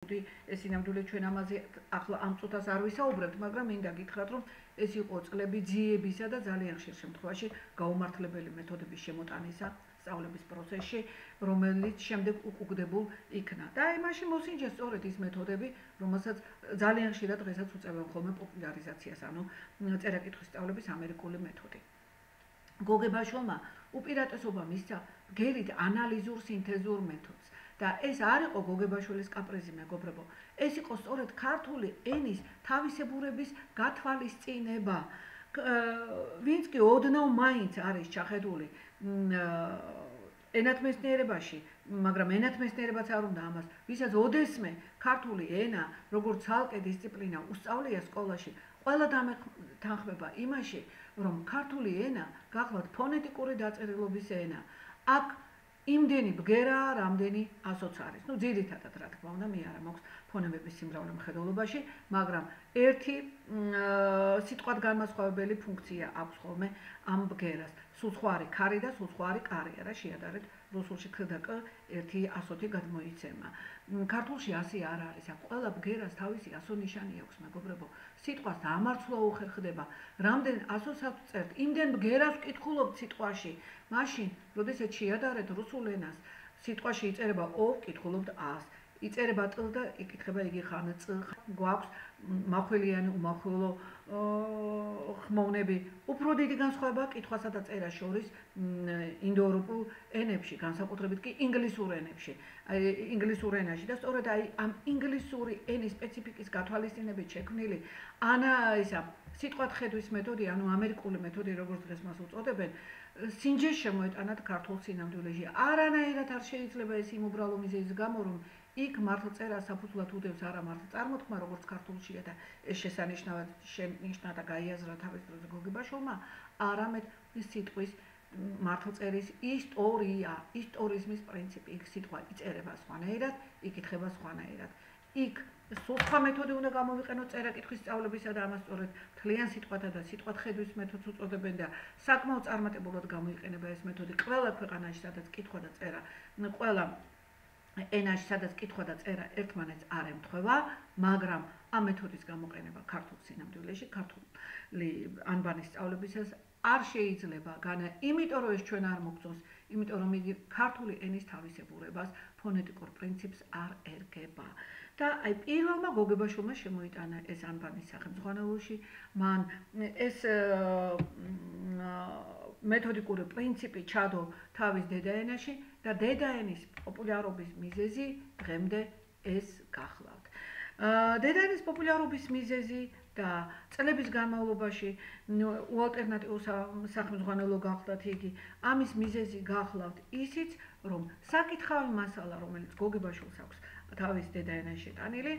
ეს ინამდვილე ჩვენ ამაზე ახლა ამ წუთას არ ვისაუბრებთ, მაგრამ მინდა გითხრათ, რომ ეს იყო წლები ძიებისა და ძალიან ხშირ შემთხვევაში გაუმართლებელი მეთოდების შემოტანისა სწავლების პროცესში, რომელიც შემდეგ უკუგდებულ იქნა. და აი მაშინ მოსინჯა სწორედ ის მეთოდები, რომელსაც ძალიან ხშირად დღესაც უწევენ ხოლმე პოპულარიზაციას, ანუ წერა-კითხვის სწავლების ამერიკული მეთოდი. გოგებაშვილმა უპირატესობა მისცა გერით ანალიზურ სინთეზურ მეთოდს. და ეს არ იყო გოგებაშვილის კაპრიზი, მეგობრებო. ეს იყო სწორედ ქართული ენის თავისებურების გათვალისწინება. ვინც კი ოდნავ მაინც არის ჩახედული ენათმეცნიერებაში, მაგრამ ენათმეცნიერებაც არ უნდა ამას, ვისაც ოდესმე ქართული ენა, როგორც ცალკე დისციპლინა უსწავლია სკოლაში, ყველა თანხმება იმაში, რომ ქართული ენა გახლავთ ფონეტიკური დაწერილობის ენა. აქ იმდენი ბგერაა, რამდენი ასოც არის. ნუ ძირითადად რა თქმა უნდა, მე არა მაქვს ფონემების სიმრავლე მხედველობაში, მაგრამ ერთი სიტყვად განმასხვავებელი ფუნქცია აქვს ხოლმე ამ ბგერას. სულ სხვა არის ქარი და სულ სხვა არის კარი, რა შეადარეთ რუსულში ქ და კ ერთი ასოთი გადმოიცემა. ქართულში ასე არ არის. აქ ყველა ბგერას თავისი ასო-ნიშანი აქვს, მეგობრებო. სიტყვას დამარცვლა უხერხდება. რამდენ ასოს აქვს წერთ, იმდენ ბგერას ვკითხულობთ სიტყვაში. მაშინ, როდესაც შეადარეთ რუსულ ენას, სიტყვაში იწერება ო, ვკითხულობთ ას. იწერება ტ და იკითხება იგი ხან წ, გვაქვს მახვილიანი, უმახვილო ხმოვნები. უფრო დიდი განსხვავება კითხვასა და წერას შორის ინდოევროპულ ენებში, განსაკუთრებით კი ინგლისურ ენებში. ინგლისურ ენაში და სწორედ აი ამ ინგლისური ენის სპეციფიკის გათვალისწინებით შექმნილი ისა სიტყვად ხედვის მეთოდი, ანუ ამერიკული მეთოდი, როგორც დღეს მას უწოდებენ, სინჯეს შემოეტანათ ქართულ სინამდვილეში. არანაირად არ შეიძლება ეს იმ უბრალო მიზეზის გამო, რომ იქ მართლწერა საფუძვლად უდევს არა მართლ წარმოთქმა, როგორც ქართულშია და ეს შესანიშნავად შენიშნა და გაიაზრა თავის დროზე გოგებაშვილმა, არამედ სიტყვის მართლწერის ისტორია, ისტორიზმის პრინციპი. იქ სიტყვა იწერება სხვანაირად, იკითხება სხვანაირად. იქ სულ სხვა მეთოდი უნდა გამოვიყენოთ წერა-კითხვის სწავლებისა და ამას სწორედ მთლიან სიტყვათა და სიტყვად ხედვის მეთოდს უწოდებენ და საკმაოდ წარმატებულად გამოიყენება ეს მეთოდი ყველა ქვეყანაში, სადაც კითხვა და წერა, ყველა ენაში, სადაც კითხვა და წერა ერთმანეთს არ ემთხვევა, მაგრამ ამ მეთოდის გამოყენება ქართულ სინამდვილეში, ქართული ანბანის სწავლებისას არ შეიძლება განა, იმიტომ რომ ეს ჩვენ არ მოგწონს, იმიტომ რომ იგი ქართული ენის თავისებურებას, ფონეტიკურ პრინციპს არ ერგება. და აი პირველმა გოგებაშვილმა შემოიტანა ეს ანბანის სახელმძღვანელოში, მან ეს მეთოდიკური პრინციპი ჩადო თავის დედაენაში და დედაენის პოპულარობის მიზეზი დღემდე ეს გახლავთ. დედაენის პოპულარობის მიზეზი და წლების განმავლობაში უალტერნატიულ სახელმძღვანელო გახლავთ იგი. ამის მიზეზი გახლავთ ისიც, რომ საკითხავი მასალა, რომელიც გოგებაშვილს აქვს თავის დედაენაში შეტანილი,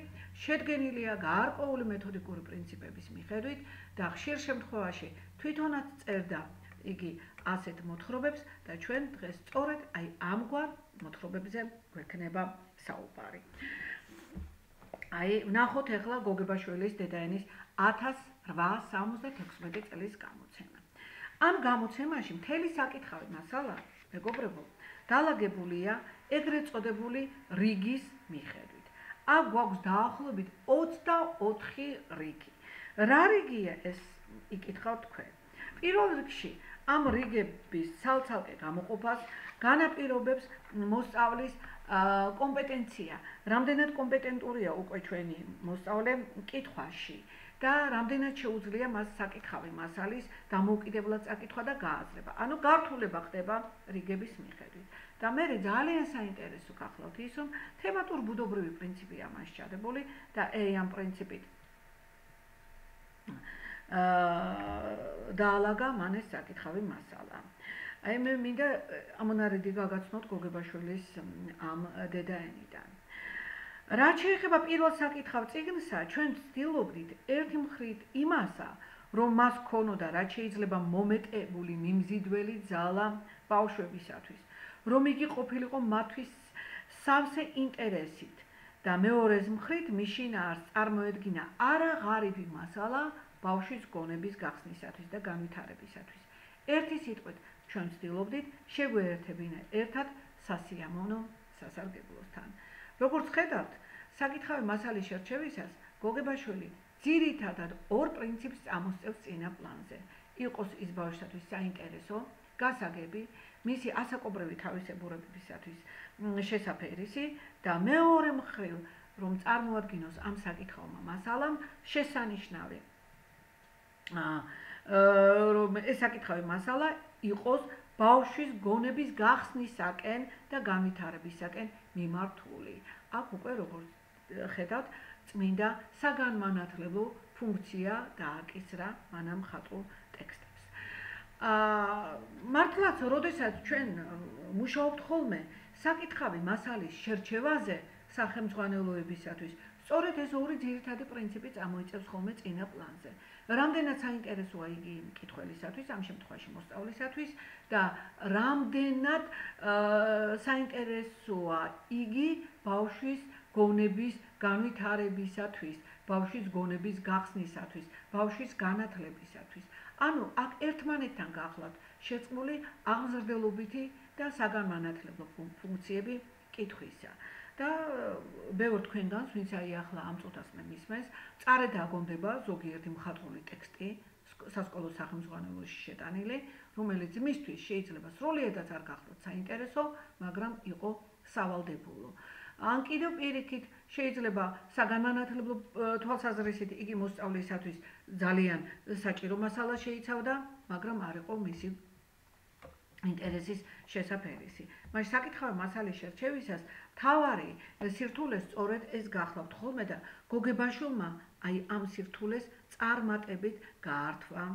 შედგენილია გარკვეული მეთოდიკური პრინციპების მიხედვით და ხშირ შემთხვევაში თვითონაც წერდა იგი ასეთ მოთხრობებს და ჩვენ დღეს სწორედ აი ამგვარ მოთხრობებზე გვექნება საუბარი. აი ვნახოთ ახლა გოგებაშვილის დედაენის 1876 წლის გამოცემა. ამ გამოცემაში მთელი საკითხავი მასალა, მეგობრებო, დალაგებულია ეგრეთ წოდებული რიგის მიხედვით. აქ გვაქვს დაახლოებით 24 რიგი. რა რიგია ეს იკითხავთ თქვენ? პირველ რიგში ამ რიგების ცალ-ცალკე გამოყოფას განაპირობებს მოსწავლის კომპეტენცია. რამდენად კომპეტენტურია უკვე ჩვენი მოსწავლე კითხვაში და რამდენად შეუძლია მას საკითხავი მასალის დამოუკიდებლად წაკითხვა და გააზრება. ანუ გართულება ხდება რიგების მიხედვით. და მე ძალიან საინტერესო გახლავთ ის, რომ თემატურ-ბუდობრივი პრინციპია მას ჩადებული და ამ პრინციპით დაალაგა მან ეს საკითხავი მასალა. აი მე მინდა ამონარიდი გაგაცნოთ გოგებაშვილის ამ დედაენიდან. რაც შეეხება პირველ საკითხავ წიგნსა, ჩვენ ვცდილობდით ერთი მხრით იმასა, რომ მას ქონოდა რაც შეიძლება მომეტებული მიმზიდველი ძალა ბავშვებისათვის, რომ იგი ყოფილიყო მათთვის სავსე ინტერესით და მეორეს მხრით მის შინაარსს წარმოედგინა არა ღარიბი მასალა ბავშვის გონების გახსნისათვის და განვითარებისათვის. ერთი სიტყვით ჩვენ ვცდილობდით შეგვეერთებინა ერთად სასიამოვნო სასარგებლოსთან. როგორც ხედავთ, საკითხავი მასალის შერჩევისას გოგებაშვილი ძირითადად ორ პრინციპს წამოსწევს წინა პლანზე. იყოს ის ბავშვისათვის საინტერესო, გასაგები, მისი ასაკობრივი თავისებურებებისათვის შესაფერისი და მეორე მხრივ, რომ წარმოადგინოს ამ საკითხავმა მასალამ შესანიშნავი რომ ეს საკითხავი მასალა იყოს ბავშვის გონების გახსნისაკენ და განვითარებისაკენ მიმართული. აქ უკვე როგორც ხედავთ, წმინდა საგანმანათლებლო ფუნქცია დააკისრა მანამ მხატვრულ ტექსტებს. მართლაც, როდესაც ჩვენ მუშაობთ ხოლმე საკითხავი მასალის შერჩევაზე სახელმძღვანელოებისათვის, სწორედ ეს ორი ძირითადი პრინციპი წამოიწევს ხოლმე წინა პლანზე. რამდენად საინტერესოა იგი მკითხველისათვის, ამ შემთხვევაში მოსწავლისათვის და რამდენად საინტერესოა იგი ბავშვის გონების განვითარებისათვის, ბავშვის გონების გახსნისათვის, ბავშვის განათლებისათვის. ანუ აქ ერთმანეთთან გახლავთ შეწყმული აღმზრდელობითი და საგანმანათლებლო ფუნქციები კითხვისა. და ბევრ თქვენგანს, ვინც აი ახლა ამ წუთას მე მისმენს, წარედ აგონდება ზოგიერთი მხატვრული ტექსტი სასკოლო სახელმძღვანელოში შეტანილი, რომელიც მისთვის შეიძლება სრულიადაც არ გახლოთ საინტერესო, მაგრამ იყო სავალდებულო. ან კიდევ პირიქით შეიძლება საგანმანათლებლო თვალსაზრისით იგი მოსწავლისათვის ძალიან საჭირო მასალა შეიცავდა, მაგრამ არ იყო მისი ინტერესის შესაფერისი. მაგრამ საკითხავი მასალის შერჩევისას თავარი სირთულეს სწორედ ეს გახლავთ ხოლმე და გოგებაშვილმა აი ამ სირთულეს წარმატებით გაართვა.